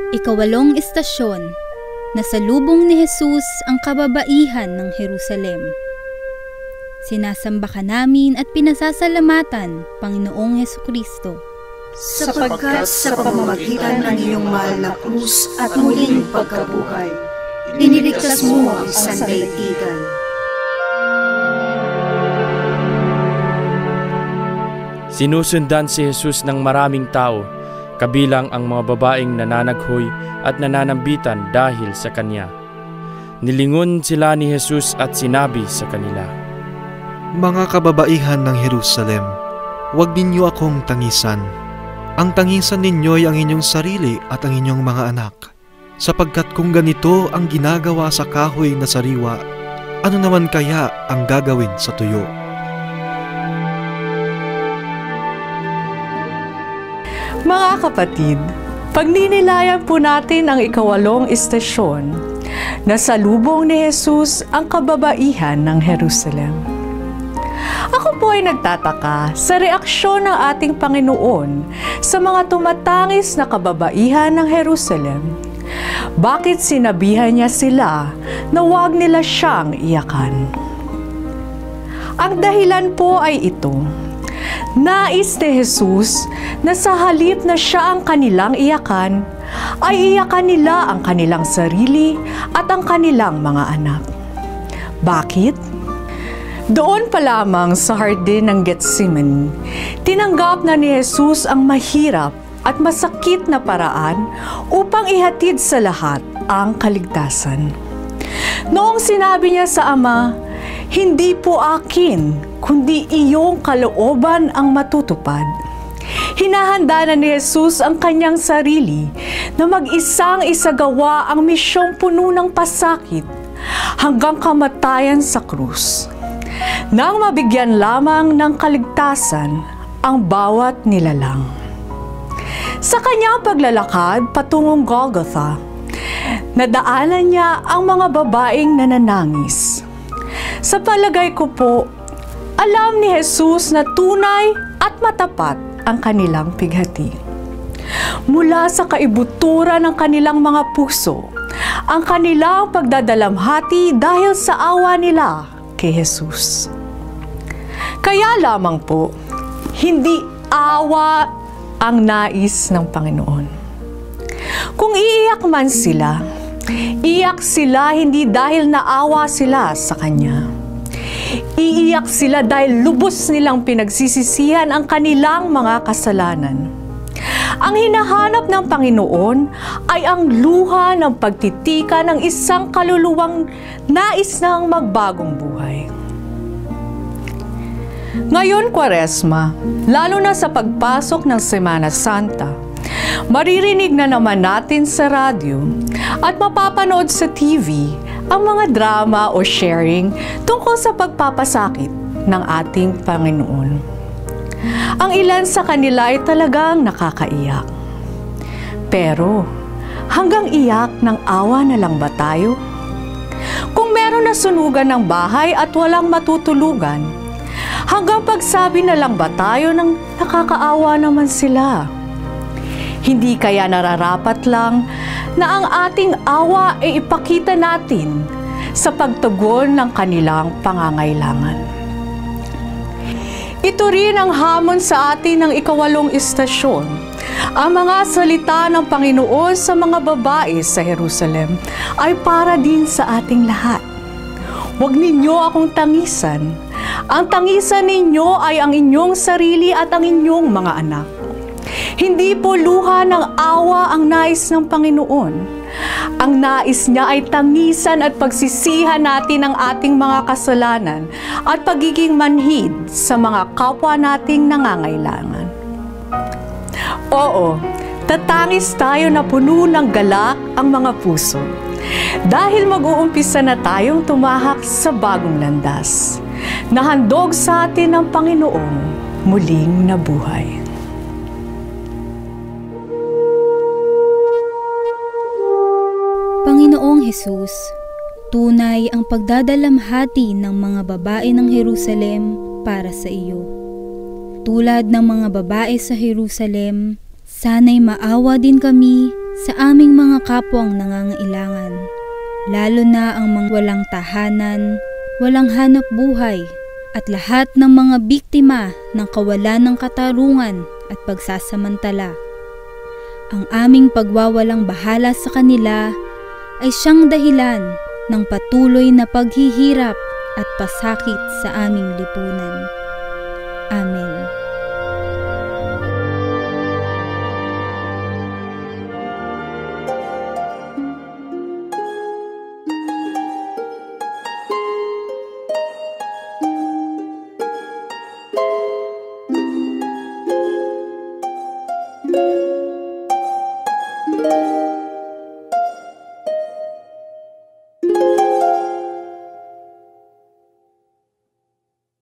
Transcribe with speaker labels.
Speaker 1: Ikawalong istasyon, nasalubong ni Jesus ang kababaihan ng Jerusalem. Sinasamba ka namin at pinasasalamatan, Panginoong Hesukristo.
Speaker 2: Sapagkat sa pamamagitan ng iyong mahal na krus at muling pagkabuhay, iniligtas mo ang sandaigdigan.
Speaker 3: Sinusundan si Jesus ng maraming tao, kabilang ang mga babaeng nananaghoy at nananambitan dahil sa kanya. Nilingon sila ni Jesus at sinabi sa kanila,
Speaker 4: "Mga kababaihan ng Jerusalem, huwag ninyo akong tangisan. Ang tangisan ninyo ay ang inyong sarili at ang inyong mga anak. Sapagkat kung ganito ang ginagawa sa kahoy na sariwa, ano naman kaya ang gagawin sa tuyo?"
Speaker 5: Mga kapatid, pagninilayan po natin ang ikawalong istasyon. Nasalubong ni Jesus ang kababaihan ng Jerusalem. Ako po ay nagtataka sa reaksyon ng ating Panginoon sa mga tumatangis na kababaihan ng Jerusalem. Bakit sinabihan niya sila na huwag nila siyang iyakan? Ang dahilan po ay ito. Nais ni Jesus na sa halip na siya ang kanilang iyakan, ay iyakan nila ang kanilang sarili at ang kanilang mga anak. Bakit? Doon pa lamang sa hardin ng Getsemani, tinanggap na ni Jesus ang mahirap at masakit na paraan upang ihatid sa lahat ang kaligtasan. Noong sinabi niya sa Ama, "Hindi po akin, kundi iyong kalooban ang matutupad." Hinahanda na ni Jesus ang kanyang sarili na mag-isang isagawa ang misyong puno ng pasakit hanggang kamatayan sa krus, nang mabigyan lamang ng kaligtasan ang bawat nilalang. Sa kanyang paglalakad patungong Golgotha, nadaanan niya ang mga babaeng nananangis. Sa palagay ko po, alam ni Jesus na tunay at matapat ang kanilang pighati. Mula sa kaibuturan ng kanilang mga puso, ang kanilang pagdadalamhati dahil sa awa nila kay Jesus. Kaya lamang po, hindi awa ang nais ng Panginoon. Kung iiyak man sila, iyak sila hindi dahil naawa sila sa Kanya. Iiyak sila dahil lubos nilang pinagsisisihan ang kanilang mga kasalanan. Ang hinahanap ng Panginoon ay ang luha ng pagtitika ng isang kaluluwang nais ng magbagong buhay. Ngayon, Kwaresma, lalo na sa pagpasok ng Semana Santa, maririnig na naman natin sa radyo at mapapanood sa TV ang mga drama o sharing tungkol sa pagpapasakit ng ating Panginoon. Ang ilan sa kanila ay talagang nakakaiyak. Pero, hanggang iyak ng awa na lang ba tayo? Kung meron na sunugan ng bahay at walang matutulugan, hanggang pagsabi na lang ba tayo ng nakakaawa naman sila? Hindi kaya nararapat lang na ang ating awa ay ipakita natin sa pagtugon ng kanilang pangangailangan. Ito rin ang hamon sa atin ng ikawalong istasyon. Ang mga salita ng Panginoon sa mga babae sa Jerusalem ay para din sa ating lahat. Huwag ninyo akong tangisan. Ang tangisan ninyo ay ang inyong sarili at ang inyong mga anak. Hindi po luha ng awa ang nais ng Panginoon. Ang nais niya ay tangisan at pagsisihan natin ang ating mga kasalanan at pagiging manhid sa mga kapwa nating nangangailangan. Oo, tatangis tayo na puno ng galak ang mga puso dahil mag-uumpisa na tayong tumahak sa bagong landas na handog sa atin ng Panginoong muling nabuhay.
Speaker 1: Panginoong Jesus, tunay ang pagdadalamhati ng mga babae ng Jerusalem para sa iyo. Tulad ng mga babae sa Jerusalem, sana'y maawa din kami sa aming mga kapwang nangangailangan, lalo na ang mga walang tahanan, walang hanap buhay, at lahat ng mga biktima ng kawalan ng katarungan at pagsasamantala. Ang aming pagwawalang bahala sa kanila ay siyang dahilan ng patuloy na paghihirap at pasakit sa aming lipunan. Amen.